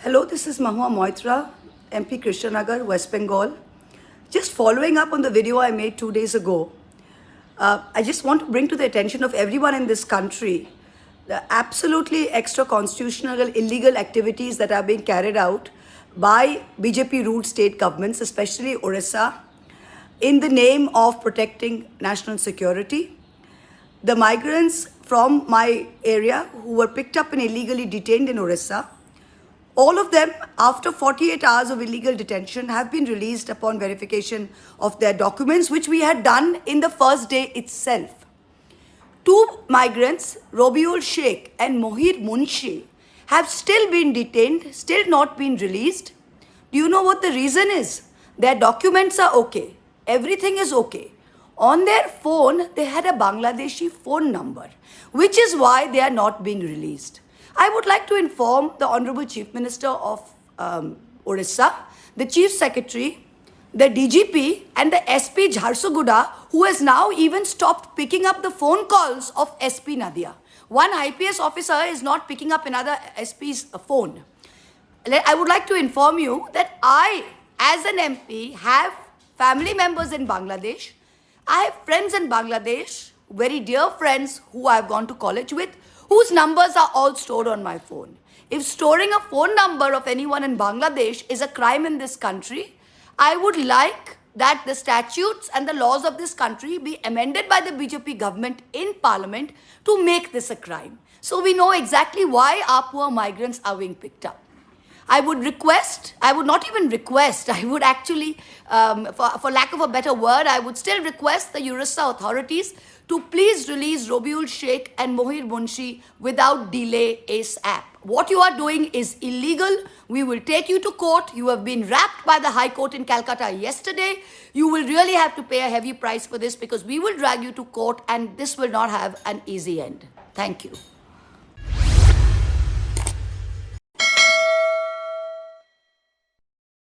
Hello, this is Mahua Moitra, MP Krishnanagar, West Bengal. Just following up on the video I made 2 days ago, I just want to bring to the attention of everyone in this country the absolutely extra-constitutional illegal activities that are being carried out by BJP-ruled state governments, especially Orissa, in the name of protecting national security. The migrants from my area who were picked up and illegally detained in Orissa, all of them, after 48 hours of illegal detention, have been released upon verification of their documents, which we had done in the first day itself. Two migrants, Robiul Sheikh and Mohir Munshi, have still been detained, still not been released. Do you know what the reason is? Their documents are okay. Everything is okay. On their phone, they had a Bangladeshi phone number, which is why they are not being released. I would like to inform the Honorable Chief Minister of Orissa, the Chief Secretary, the DGP and the SP Jharsuguda, who has now even stopped picking up the phone calls of SP Nadia. One IPS officer is not picking up another SP's phone. I would like to inform you that I, as an MP, have family members in Bangladesh. I have friends in Bangladesh, very dear friends who I have gone to college with, whose numbers are all stored on my phone. If storing a phone number of anyone in Bangladesh is a crime in this country, I would like that the statutes and the laws of this country be amended by the BJP government in parliament to make this a crime. So we know exactly why our poor migrants are being picked up. I would not even request, I would actually, for lack of a better word, I would still request the Orissa authorities to please release Robiul Sheikh and Mohir Munshi without delay ASAP. What you are doing is illegal. We will take you to court. You have been wrapped by the High Court in Calcutta yesterday. You will really have to pay a heavy price for this because we will drag you to court and this will not have an easy end. Thank you.